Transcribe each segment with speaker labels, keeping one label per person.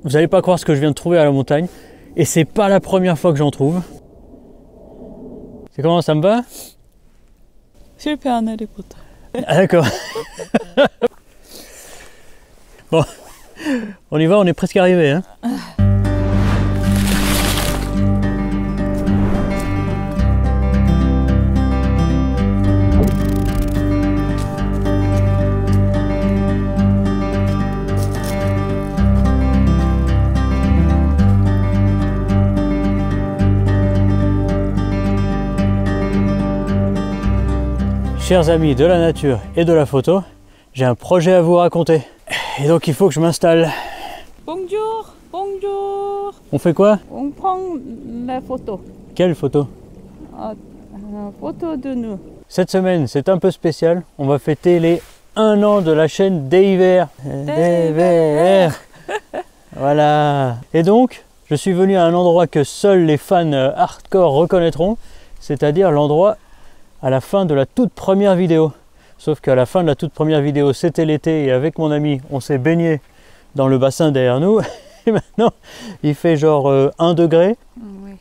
Speaker 1: Vous n'allez pas croire ce que je viens de trouver à la montagne. Et c'est pas la première fois que j'en trouve. C'est comment, ça me va?
Speaker 2: 실패 안 Harry Potter.
Speaker 1: Ah, d'accord. Bon, on y va, on est presque arrivé. Hein. Chers amis de la nature et de la photo, j'ai un projet à vous raconter. Et donc il faut que je m'installe.
Speaker 2: Bonjour, bonjour.
Speaker 1: On fait quoi?
Speaker 2: On prend la photo.
Speaker 1: Quelle photo?
Speaker 2: Photo de nous.
Speaker 1: Cette semaine, c'est un peu spécial. On va fêter les 1 an de la chaîne DIVR. DIVR. Voilà. Et donc, je suis venu à un endroit que seuls les fans hardcore reconnaîtront, c'est-à-dire l'endroit à la fin de la toute première vidéo. Sauf qu'à la fin de la toute première vidéo, c'était l'été et avec mon ami, on s'est baigné dans le bassin derrière nous. Et maintenant, il fait genre 1 degré.
Speaker 2: Oui.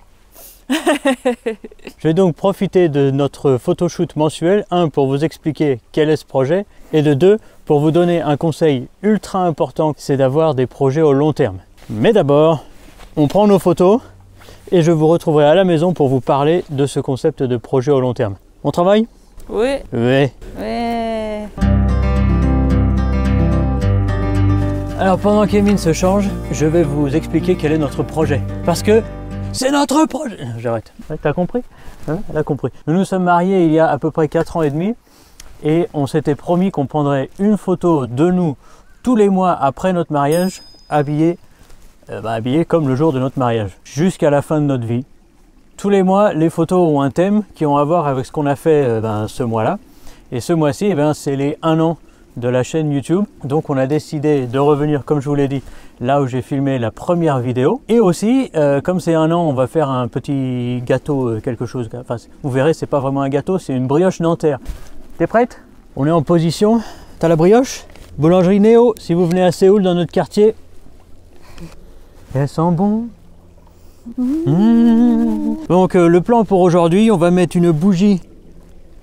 Speaker 1: Je vais donc profiter de notre photoshoot mensuel, 1 pour vous expliquer quel est ce projet, et de 2 pour vous donner un conseil ultra important, c'est d'avoir des projets au long terme. Mais d'abord, on prend nos photos et je vous retrouverai à la maison pour vous parler de ce concept de projet au long terme. On travaille?
Speaker 2: Oui.
Speaker 1: Oui.
Speaker 2: Oui.
Speaker 1: Alors pendant qu'Emine se change, je vais vous expliquer quel est notre projet. Parce que c'est notre projet. J'arrête. Ouais, t'as compris? Hein? Elle a compris. Nous nous sommes mariés il y a à peu près 4 ans et demi et on s'était promis qu'on prendrait une photo de nous tous les mois après notre mariage, habillés comme le jour de notre mariage, jusqu'à la fin de notre vie. Tous les mois, les photos ont un thème qui ont à voir avec ce qu'on a fait ce mois-là. Et ce mois-ci, c'est les 1 an de la chaîne YouTube. Donc on a décidé de revenir, comme je vous l'ai dit, là où j'ai filmé la première vidéo. Et aussi, comme c'est 1 an, on va faire un petit gâteau, quelque chose. Enfin, vous verrez, c'est pas vraiment un gâteau, c'est une brioche nanterre. T'es prête? On est en position. T'as la brioche? Boulangerie Néo, si vous venez à Séoul, dans notre quartier. Elles sont bon. Donc le plan pour aujourd'hui, on va mettre une bougie.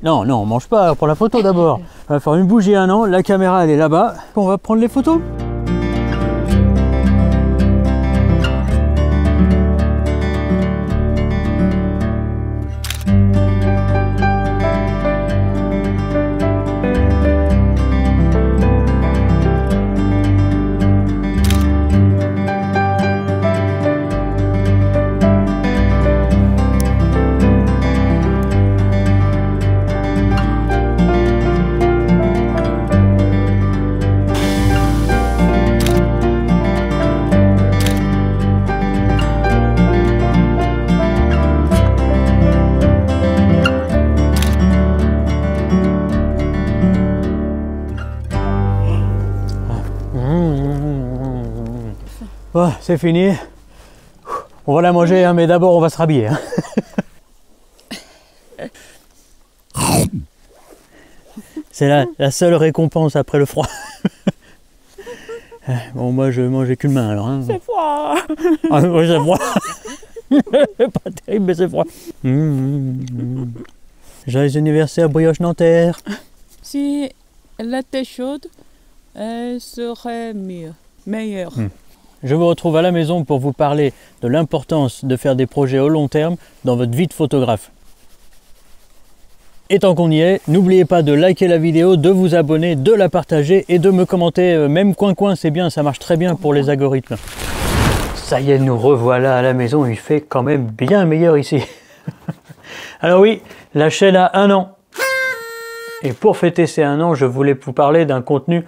Speaker 1: Non, on mange pas, pour la photo d'abord. On va faire une bougie 1 an, la caméra elle est là-bas. On va prendre les photos. Bon, c'est fini. On va la manger, hein, mais d'abord on va se rhabiller. Hein. C'est la seule récompense après le froid. Bon, moi je mangeais qu'une main alors. Hein.
Speaker 2: C'est froid.
Speaker 1: Ah, oui, c'est froid. Pas terrible, mais c'est froid. Joyeux anniversaire, brioche nanterre.
Speaker 2: Si elle était chaude, elle serait meilleure.
Speaker 1: Je vous retrouve à la maison pour vous parler de l'importance de faire des projets au long terme dans votre vie de photographe. Et tant qu'on y est, n'oubliez pas de liker la vidéo, de vous abonner, de la partager et de me commenter, même coin, c'est bien, ça marche très bien pour les algorithmes. Ça y est, nous revoilà à la maison, il fait quand même bien meilleur ici. Alors oui, la chaîne a 1 an. Et pour fêter ces 1 an, je voulais vous parler d'un contenu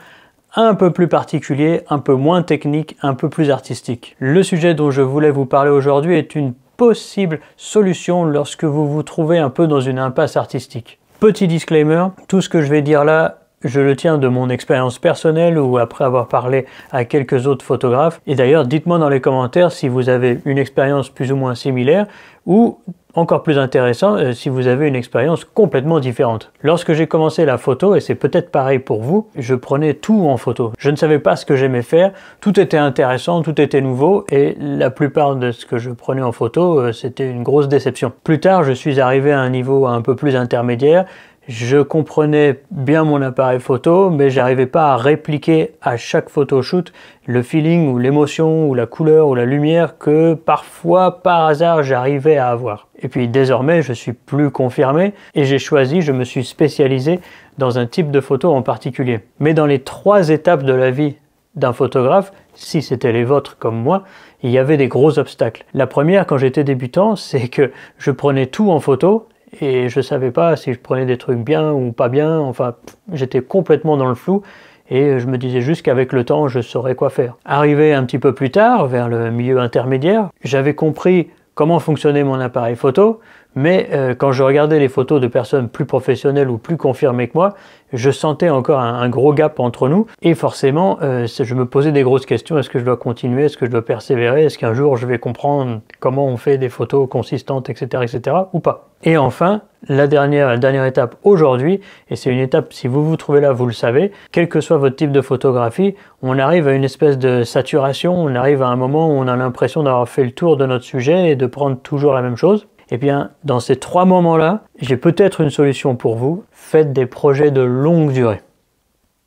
Speaker 1: un peu plus particulier, un peu moins technique, un peu plus artistique. Le sujet dont je voulais vous parler aujourd'hui est une possible solution lorsque vous vous trouvez un peu dans une impasse artistique. Petit disclaimer, tout ce que je vais dire là je le tiens de mon expérience personnelle ou après avoir parlé à quelques autres photographes. Et d'ailleurs, dites-moi dans les commentaires si vous avez une expérience plus ou moins similaire ou, encore plus intéressant, si vous avez une expérience complètement différente. Lorsque j'ai commencé la photo, et c'est peut-être pareil pour vous, je prenais tout en photo. Je ne savais pas ce que j'aimais faire, tout était intéressant, tout était nouveau, et la plupart de ce que je prenais en photo, c'était une grosse déception. Plus tard, je suis arrivé à un niveau un peu plus intermédiaire. Je comprenais bien mon appareil photo, mais j'arrivais pas à répliquer à chaque photoshoot le feeling ou l'émotion ou la couleur ou la lumière que parfois, par hasard, j'arrivais à avoir. Et puis désormais, je suis plus confirmé et je me suis spécialisé dans un type de photo en particulier. Mais dans les 3 étapes de la vie d'un photographe, si c'était les vôtres comme moi, il y avait des gros obstacles. La première, quand j'étais débutant, c'est que je prenais tout en photo et je savais pas si je prenais des trucs bien ou pas bien, enfin j'étais complètement dans le flou et je me disais juste qu'avec le temps je saurais quoi faire. Arrivé un petit peu plus tard, vers le milieu intermédiaire, j'avais compris comment fonctionnait mon appareil photo, mais quand je regardais les photos de personnes plus professionnelles ou plus confirmées que moi, je sentais encore un gros gap entre nous et forcément je me posais des grosses questions. Est-ce que je dois continuer? Est-ce que je dois persévérer? Est-ce qu'un jour je vais comprendre comment on fait des photos consistantes, etc. ou pas? Et enfin, la dernière étape aujourd'hui, et c'est une étape, si vous vous trouvez là, vous le savez, quel que soit votre type de photographie, on arrive à une espèce de saturation, on arrive à un moment où on a l'impression d'avoir fait le tour de notre sujet et de prendre toujours la même chose. Eh bien, dans ces 3 moments-là, j'ai peut-être une solution pour vous. Faites des projets de longue durée.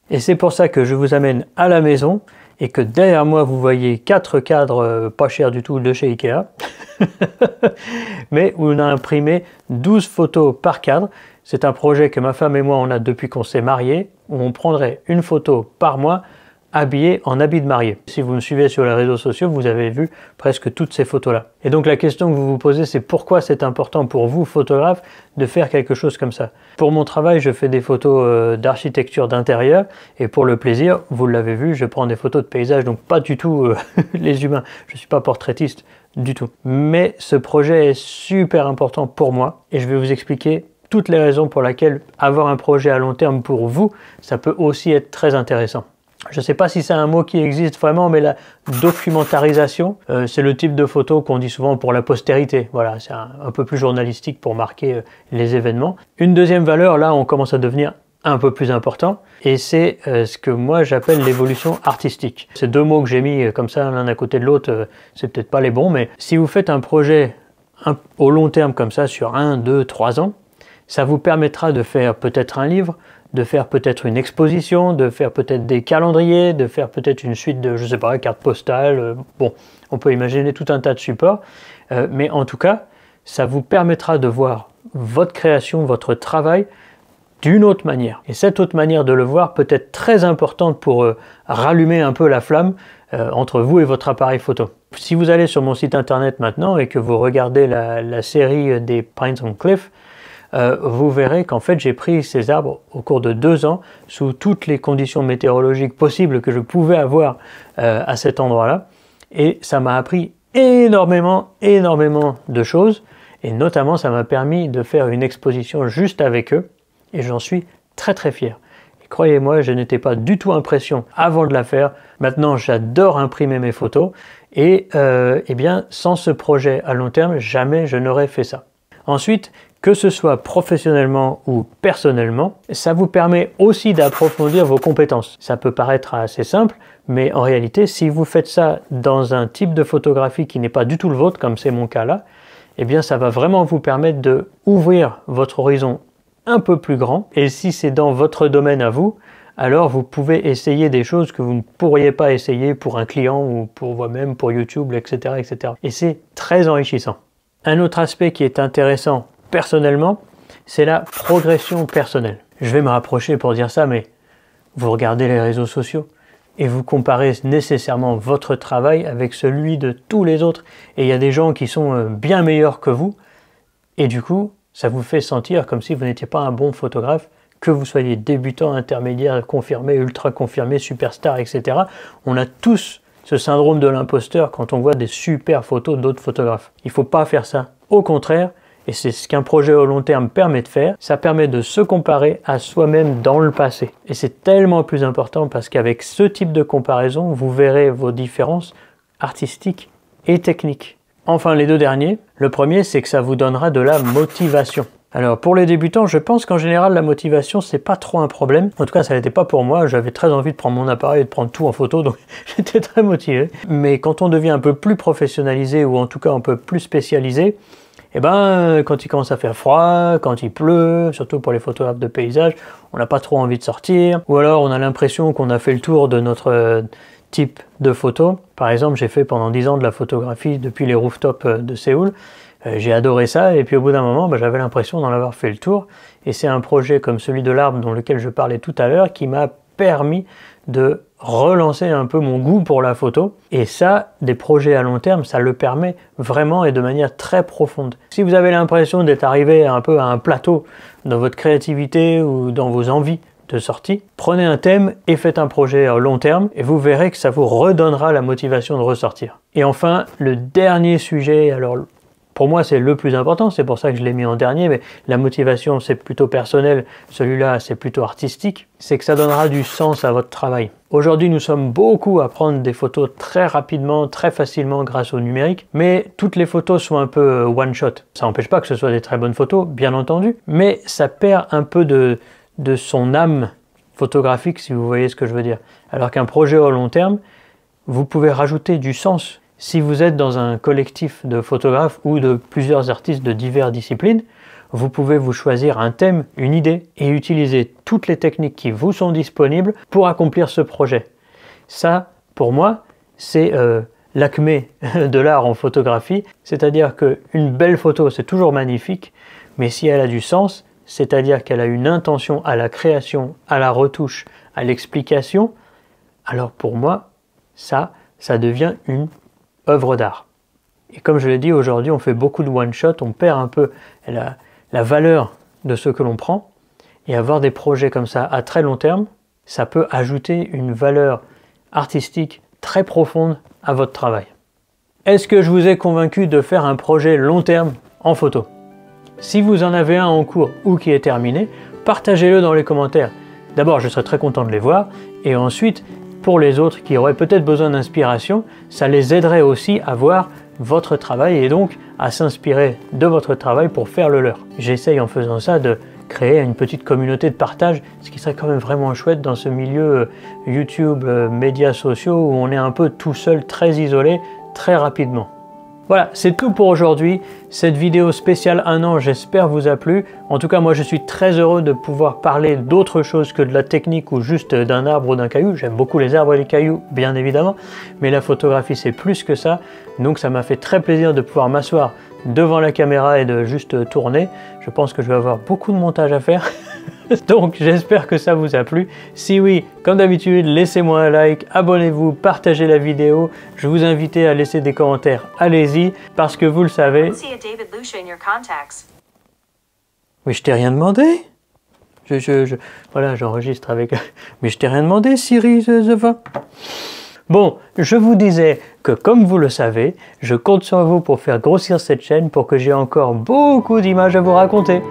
Speaker 1: Et c'est pour ça que je vous amène à la maison et que derrière moi, vous voyez 4 cadres pas chers du tout de chez Ikea. Mais où on a imprimé 12 photos par cadre. C'est un projet que ma femme et moi, on a depuis qu'on s'est mariés, où on prendrait une photo par mois habillé en habit de mariée. Si vous me suivez sur les réseaux sociaux, vous avez vu presque toutes ces photos-là. Et donc la question que vous vous posez, c'est pourquoi c'est important pour vous, photographe, de faire quelque chose comme ça. Pour mon travail, je fais des photos d'architecture d'intérieur et pour le plaisir, vous l'avez vu, je prends des photos de paysages, donc pas du tout les humains. Je ne suis pas portraitiste du tout. Mais ce projet est super important pour moi et je vais vous expliquer toutes les raisons pour lesquelles avoir un projet à long terme pour vous, ça peut aussi être très intéressant. Je ne sais pas si c'est un mot qui existe vraiment, mais la documentarisation, c'est le type de photo qu'on dit souvent pour la postérité. Voilà, c'est un peu plus journalistique pour marquer les événements. Une deuxième valeur, là, on commence à devenir un peu plus important, et c'est ce que moi j'appelle l'évolution artistique. Ces 2 mots que j'ai mis comme ça l'un à côté de l'autre, c'est peut-être pas les bons, mais si vous faites un projet au long terme comme ça, sur 1, 2, 3 ans, ça vous permettra de faire peut-être un livre, de faire peut-être une exposition, de faire peut-être des calendriers, de faire peut-être une suite de, je sais pas, cartes postales. Bon, on peut imaginer tout un tas de supports, mais en tout cas, ça vous permettra de voir votre création, votre travail d'une autre manière. Et cette autre manière de le voir peut être très importante pour rallumer un peu la flamme entre vous et votre appareil photo. Si vous allez sur mon site internet maintenant et que vous regardez la série des Pines on Cliff, vous verrez qu'en fait j'ai pris ces arbres au cours de 2 ans sous toutes les conditions météorologiques possibles que je pouvais avoir à cet endroit-là, et ça m'a appris énormément de choses, et notamment ça m'a permis de faire une exposition juste avec eux et j'en suis très fier. Et croyez-moi, je n'étais pas du tout impression avant de la faire. Maintenant j'adore imprimer mes photos et eh bien sans ce projet à long terme, jamais je n'aurais fait ça. Ensuite, que ce soit professionnellement ou personnellement, ça vous permet aussi d'approfondir vos compétences. Ça peut paraître assez simple, mais en réalité, si vous faites ça dans un type de photographie qui n'est pas du tout le vôtre, comme c'est mon cas là, eh bien ça va vraiment vous permettre de ouvrir votre horizon un peu plus grand. Et si c'est dans votre domaine à vous, alors vous pouvez essayer des choses que vous ne pourriez pas essayer pour un client ou pour vous-même, pour YouTube, etc. Et c'est très enrichissant. Un autre aspect qui est intéressant personnellement, c'est la progression personnelle. Je vais me rapprocher pour dire ça, mais vous regardez les réseaux sociaux et vous comparez nécessairement votre travail avec celui de tous les autres. Et il y a des gens qui sont bien meilleurs que vous. Et du coup, ça vous fait sentir comme si vous n'étiez pas un bon photographe, que vous soyez débutant, intermédiaire, confirmé, ultra confirmé, superstar, etc. On a tous ce syndrome de l'imposteur quand on voit des super photos d'autres photographes. Il ne faut pas faire ça. Au contraire, et c'est ce qu'un projet au long terme permet de faire, ça permet de se comparer à soi-même dans le passé. Et c'est tellement plus important parce qu'avec ce type de comparaison, vous verrez vos différences artistiques et techniques. Enfin, les deux derniers, le premier, c'est que ça vous donnera de la motivation. Alors pour les débutants, je pense qu'en général la motivation c'est pas trop un problème. En tout cas ça n'était pas pour moi, j'avais très envie de prendre mon appareil et de prendre tout en photo, donc j'étais très motivé. Mais quand on devient un peu plus professionnalisé ou en tout cas un peu plus spécialisé, eh ben quand il commence à faire froid, quand il pleut, surtout pour les photographes de paysage, on n'a pas trop envie de sortir. Ou alors on a l'impression qu'on a fait le tour de notre type de photo. Par exemple, j'ai fait pendant 10 ans de la photographie depuis les rooftops de Séoul. J'ai adoré ça et puis au bout d'un moment, j'avais l'impression d'en avoir fait le tour. Et c'est un projet comme celui de l'arbre dont lequel je parlais tout à l'heure qui m'a permis de relancer un peu mon goût pour la photo. Et ça, des projets à long terme, ça le permet vraiment et de manière très profonde. Si vous avez l'impression d'être arrivé un peu à un plateau dans votre créativité ou dans vos envies de sortie, prenez un thème et faites un projet à long terme et vous verrez que ça vous redonnera la motivation de ressortir. Et enfin, le dernier sujet, alors pour moi c'est le plus important, c'est pour ça que je l'ai mis en dernier, mais la motivation c'est plutôt personnel, celui-là c'est plutôt artistique, c'est que ça donnera du sens à votre travail. Aujourd'hui nous sommes beaucoup à prendre des photos très rapidement, très facilement grâce au numérique, mais toutes les photos sont un peu one shot. Ça n'empêche pas que ce soit des très bonnes photos, bien entendu, mais ça perd un peu de son âme photographique, si vous voyez ce que je veux dire. Alors qu'un projet au long terme, vous pouvez rajouter du sens. Si vous êtes dans un collectif de photographes ou de plusieurs artistes de diverses disciplines, vous pouvez vous choisir un thème, une idée et utiliser toutes les techniques qui vous sont disponibles pour accomplir ce projet. Ça, pour moi, c'est l'acmé de l'art en photographie, c'est-à-dire qu'une belle photo, c'est toujours magnifique, mais si elle a du sens, c'est-à-dire qu'elle a une intention à la création, à la retouche, à l'explication, alors pour moi, ça devient une œuvre d'art. Et comme je l'ai dit, aujourd'hui, on fait beaucoup de one-shot, on perd un peu la valeur de ce que l'on prend, et avoir des projets comme ça à très long terme, ça peut ajouter une valeur artistique très profonde à votre travail. Est-ce que je vous ai convaincu de faire un projet long terme en photo? Si vous en avez un en cours ou qui est terminé, partagez-le dans les commentaires. D'abord, je serai très content de les voir, et ensuite, pour les autres qui auraient peut-être besoin d'inspiration, ça les aiderait aussi à voir votre travail et donc à s'inspirer de votre travail pour faire le leur. J'essaye en faisant ça de créer une petite communauté de partage, ce qui serait quand même vraiment chouette dans ce milieu YouTube, médias sociaux, où on est un peu tout seul, très isolé, très rapidement. Voilà, c'est tout pour aujourd'hui. Cette vidéo spéciale 1 an, j'espère vous a plu. En tout cas, moi je suis très heureux de pouvoir parler d'autre chose que de la technique ou juste d'un arbre ou d'un caillou. J'aime beaucoup les arbres et les cailloux, bien évidemment, mais la photographie c'est plus que ça. Donc ça m'a fait très plaisir de pouvoir m'asseoir devant la caméra et de juste tourner. Je pense que je vais avoir beaucoup de montage à faire. Donc j'espère que ça vous a plu. Si oui, comme d'habitude, laissez-moi un like, abonnez-vous, partagez la vidéo. Je vous invite à laisser des commentaires. Allez-y, parce que vous le savez. Mais je t'ai rien demandé. Voilà, j'enregistre avec... Mais je t'ai rien demandé, Siri, Bon, je vous disais que comme vous le savez, je compte sur vous pour faire grossir cette chaîne pour que j'ai encore beaucoup d'images à vous raconter.